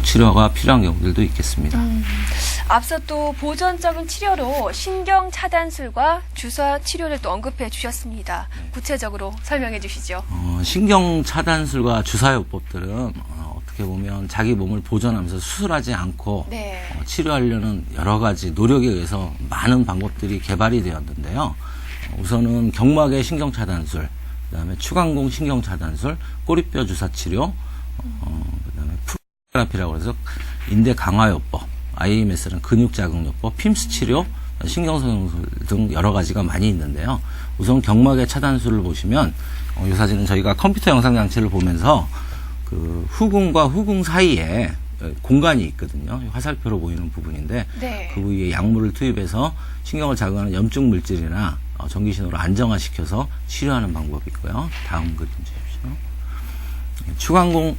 선별적 치료가 필요한 경우들도 있겠습니다. 앞서 또 보존적인 치료로 신경 차단술과 주사 치료를 또 언급해 주셨습니다. 구체적으로 설명해 주시죠. 신경 차단술과 주사요법들은 어떻게 보면 자기 몸을 보존하면서 수술하지 않고 네. 치료하려는 여러 가지 노력에 의해서 많은 방법들이 개발이 되었는데요. 우선은 경막의 신경 차단술, 그다음에 추간공 신경 차단술, 꼬리뼈 주사 치료, 그다음에 프로테라피라고 해서 인대 강화요법, IMS는 근육 자극요법, 핌스 치료, 신경성형술 등 여러 가지가 많이 있는데요. 우선 경막의 차단술을 보시면 이 사진은 저희가 컴퓨터 영상 장치를 보면서 그 후궁과 후궁 사이에 공간이 있거든요. 화살표로 보이는 부분인데 네. 그 부위에 약물을 투입해서 신경을 자극하는 염증 물질이나 전기신호를 안정화시켜서 치료하는 방법이 있고요. 다음 그림 주십시오. 추간공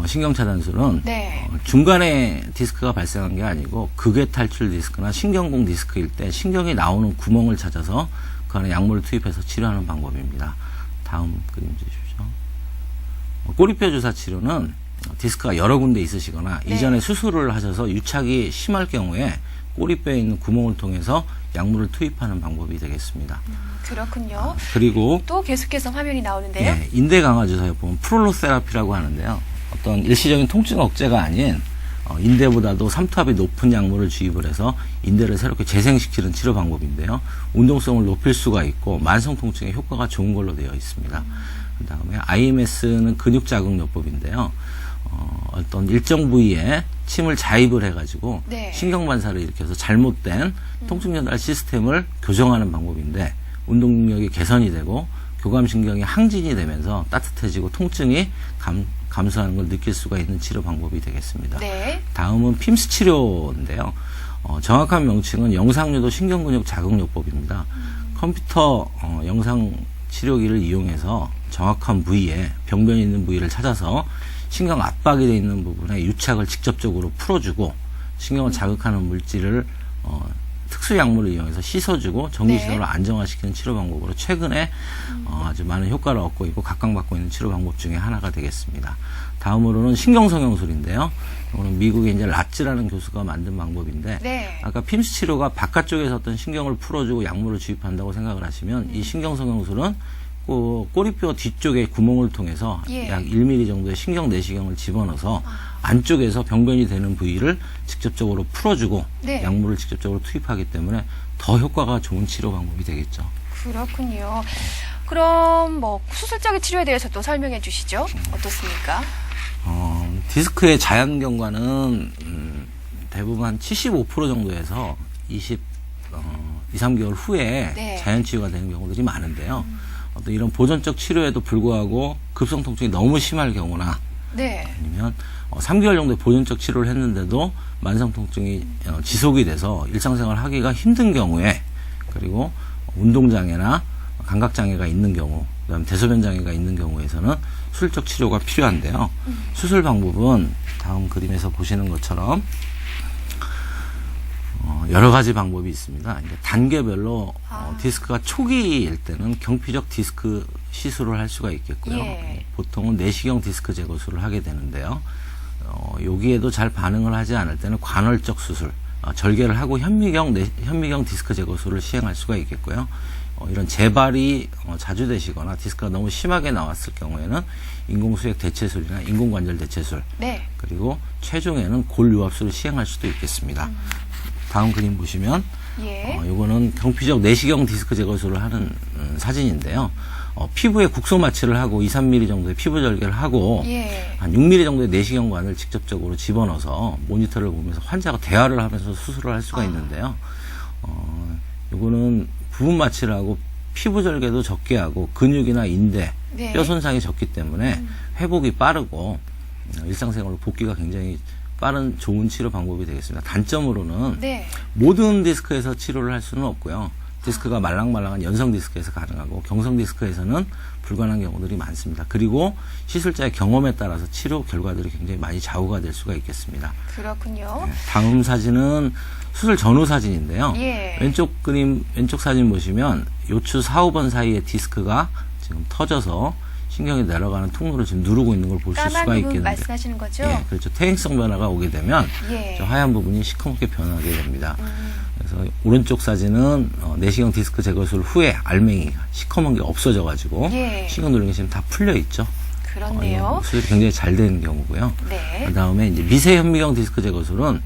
신경차단술은 네. 중간에 디스크가 발생한 게 아니고 극의 탈출 디스크나 신경공 디스크일 때 신경이 나오는 구멍을 찾아서 그 안에 약물을 투입해서 치료하는 방법입니다. 다음 그림 주십시오. 꼬리뼈 주사 치료는 디스크가 여러 군데 있으시거나 네. 이전에 수술을 하셔서 유착이 심할 경우에 꼬리뼈에 있는 구멍을 통해서 약물을 투입하는 방법이 되겠습니다. 그렇군요. 그리고 또 계속해서 화면이 나오는데요. 예, 인대 강화 주사에 보면 프롤로세라피라고 하는데요. 어떤 일시적인 통증 억제가 아닌 인대보다도 삼투압이 높은 약물을 주입을 해서 인대를 새롭게 재생시키는 치료 방법인데요. 운동성을 높일 수가 있고 만성 통증에 효과가 좋은 걸로 되어 있습니다. 그다음에 IMS는 근육 자극요법인데요. 어떤 일정 부위에 침을 자입을 해가지고 네. 신경 반사를 일으켜서 잘못된 통증 전달 시스템을 교정하는 방법인데 운동 능력이 개선이 되고 교감신경이 항진이 되면서 따뜻해지고 통증이 감소하는 걸 느낄 수가 있는 치료 방법이 되겠습니다. 네. 다음은 핌스 치료인데요. 정확한 명칭은 영상유도 신경근육 자극요법입니다. 컴퓨터 영상 치료기를 이용해서 정확한 부위에 병변이 있는 부위를 찾아서 신경 압박이 되어 있는 부분에 유착을 직접적으로 풀어주고 신경을 자극하는 물질을 특수 약물을 이용해서 씻어주고 전기신호를 네. 안정화시키는 치료 방법으로 최근에 아주 많은 효과를 얻고 있고 각광받고 있는 치료 방법 중에 하나가 되겠습니다. 다음으로는 신경성형술인데요. 이거는 미국의 이제 라츠라는 교수가 만든 방법인데 네. 아까 핌스 치료가 바깥쪽에서 어떤 신경을 풀어주고 약물을 주입한다고 생각을 하시면 이 신경성형술은 꼬리뼈 뒤쪽에 구멍을 통해서 예. 약 1mm 정도의 신경 내시경을 집어넣어서 안쪽에서 병변이 되는 부위를 직접적으로 풀어주고 네. 약물을 직접적으로 투입하기 때문에 더 효과가 좋은 치료 방법이 되겠죠. 그렇군요. 그럼 뭐 수술적인 치료에 대해서 또 설명해 주시죠. 어떻습니까? 디스크의 자연 경과는 대부분 한 75% 정도에서 2, 3개월 후에 네. 자연 치유가 되는 경우들이 많은데요. 어떤 이런 보존적 치료에도 불구하고 급성 통증이 너무 심할 경우나 네. 아니면 3개월 정도의 보존적 치료를 했는데도 만성 통증이 지속이 돼서 일상생활 하기가 힘든 경우에 그리고 운동장애나 감각장애가 있는 경우 그다음에 대소변 장애가 있는 경우에서는 수술적 치료가 필요한데요. 수술 방법은 다음 그림에서 보시는 것처럼 여러 가지 방법이 있습니다. 이제 단계별로 디스크가 초기일 때는 경피적 디스크 시술을 할 수가 있겠고요. 예. 보통은 내시경 디스크 제거술을 하게 되는데요. 여기에도 잘 반응을 하지 않을 때는 관월적 수술, 절개를 하고 현미경 디스크 제거술을 시행할 수가 있겠고요. 이런 재발이 자주 되시거나 디스크가 너무 심하게 나왔을 경우에는 인공수액 대체술이나 인공관절 대체술, 네. 그리고 최종에는 골유압술을 시행할 수도 있겠습니다. 다음 그림 보시면 예. 이거는 경피적 내시경 디스크 제거술을 하는 사진인데요. 피부에 국소 마취를 하고 2, 3mm 정도의 피부 절개를 하고 예. 한 6mm 정도의 내시경관을 직접적으로 집어넣어서 모니터를 보면서 환자가 대화를 하면서 수술을 할 수가 있는데요. 이거는 부분 마취를 하고 피부 절개도 적게 하고 근육이나 인대, 네. 뼈 손상이 적기 때문에 회복이 빠르고 일상생활로 복귀가 굉장히 빠른 좋은 치료 방법이 되겠습니다. 단점으로는 네. 모든 디스크에서 치료를 할 수는 없고요. 디스크가 말랑말랑한 연성 디스크에서 가능하고 경성 디스크에서는 불가능한 경우들이 많습니다. 그리고 시술자의 경험에 따라서 치료 결과들이 굉장히 많이 좌우가 될 수가 있겠습니다. 그렇군요. 다음 사진은 수술 전후 사진인데요. 예. 왼쪽 사진 보시면 요추 4, 5번 사이에 디스크가 지금 터져서 신경이 내려가는 통로를 지금 누르고 있는 걸 보실 수가 까만 부분 있겠는데. 말씀하시는 거죠? 예, 그렇죠. 퇴행성 변화가 오게 되면 예. 저 하얀 부분이 시커멓게 변하게 됩니다. 그래서 오른쪽 사진은 내시경 디스크 제거술 후에 알맹이 시커먼 게 없어져가지고 예. 신경 누르는 게 지금 다 풀려 있죠. 그렇네요. 수술이 굉장히 잘 되는 경우고요. 네. 그다음에 이제 미세 현미경 디스크 제거술은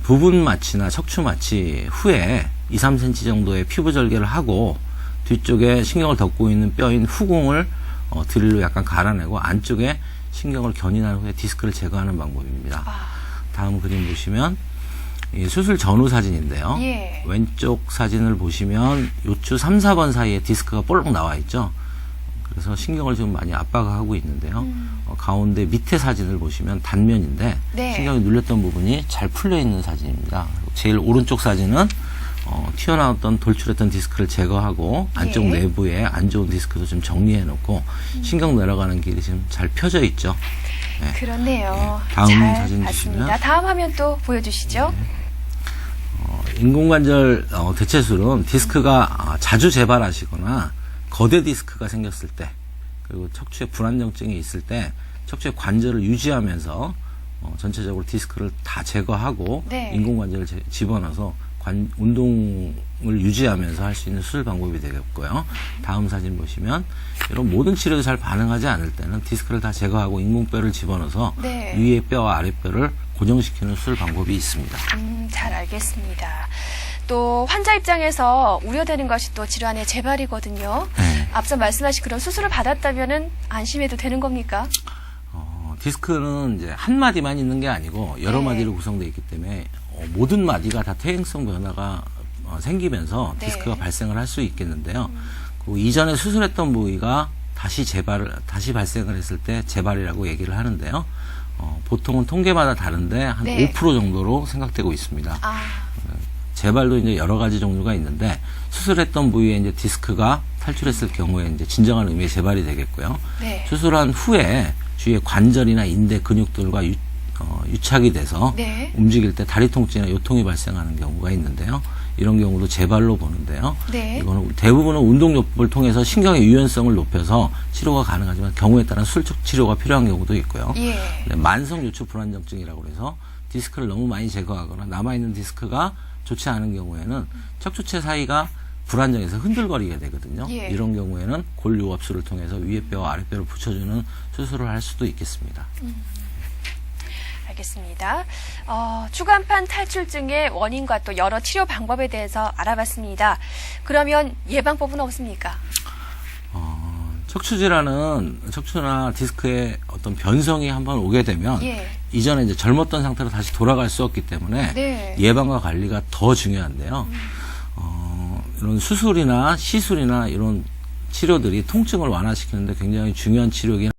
부분 마취나 척추 마취 후에 2, 3cm 정도의 피부 절개를 하고 뒤쪽에 신경을 덮고 있는 뼈인 후궁을 드릴로 약간 갈아내고 안쪽에 신경을 견인한 후에 디스크를 제거하는 방법입니다. 다음 그림 보시면 이 수술 전후 사진인데요. 예. 왼쪽 사진을 보시면 요추 3, 4번 사이에 디스크가 볼록 나와 있죠. 그래서 신경을 좀 많이 압박하고 있는데요. 가운데 밑에 사진을 보시면 단면인데 네. 신경이 눌렸던 부분이 잘 풀려 있는 사진입니다. 제일 오른쪽 사진은 튀어나왔던 돌출했던 디스크를 제거하고 안쪽 예. 내부에 안 좋은 디스크도 좀 정리해 놓고 신경 내려가는 길이 지금 잘 펴져 있죠. 네. 그렇네요. 네. 다음 잘 사진 봤습니다. 주시면. 다음 화면 또 보여주시죠. 인공관절 대체술은 디스크가 자주 재발하시거나 거대 디스크가 생겼을 때 그리고 척추에 불안정증이 있을 때 척추의 관절을 유지하면서 전체적으로 디스크를 다 제거하고 네. 인공관절을 집어넣어서 운동을 유지하면서 할 수 있는 수술 방법이 되겠고요. 다음 사진 보시면 이런 모든 치료도 잘 반응하지 않을 때는 디스크를 다 제거하고 인공뼈를 집어넣어서 네. 위의 뼈와 아랫뼈를 고정시키는 수술 방법이 있습니다. 잘 알겠습니다. 또 환자 입장에서 우려되는 것이 또 질환의 재발이거든요. 네. 앞서 말씀하신 그런 수술을 받았다면은 안심해도 되는 겁니까? 디스크는 이제 한 마디만 있는 게 아니고 여러 네. 마디로 구성되어 있기 때문에 모든 마디가 다 퇴행성 변화가 생기면서 네. 디스크가 발생을 할 수 있겠는데요. 그 이전에 수술했던 부위가 다시 발생을 했을 때 재발이라고 얘기를 하는데요. 보통은 통계마다 다른데 한 네. 5% 정도로 생각되고 있습니다. 재발도 이제 여러 가지 종류가 있는데 수술했던 부위에 이제 디스크가 탈출했을 경우에 이제 진정한 의미의 재발이 되겠고요. 네. 수술한 후에 주위의 관절이나 인대 근육들과 유착이 돼서 네. 움직일 때 다리 통증이나 요통이 발생하는 경우가 있는데요. 이런 경우도 재발로 보는데요. 네. 이거는 대부분은 운동요법을 통해서 신경의 유연성을 높여서 치료가 가능하지만 경우에 따라 수술적 치료가 필요한 경우도 있고요. 예. 만성 요추 불안정증이라고 해서 디스크를 너무 많이 제거하거나 남아있는 디스크가 좋지 않은 경우에는 척추체 사이가 불안정해서 흔들거리게 되거든요. 예. 이런 경우에는 골유압수를 통해서 위에 뼈와 아랫뼈를 붙여주는 수술을 할 수도 있겠습니다. 알겠습니다. 추간판 탈출증의 원인과 또 여러 치료 방법에 대해서 알아봤습니다. 그러면 예방법은 없습니까? 척추질환은 척추나 디스크의 어떤 변성이 한번 오게 되면 예. 이전에 이제 젊었던 상태로 다시 돌아갈 수 없기 때문에 네. 예방과 관리가 더 중요한데요. 이런 수술이나 시술이나 이런 치료들이 통증을 완화시키는데 굉장히 중요한 치료이긴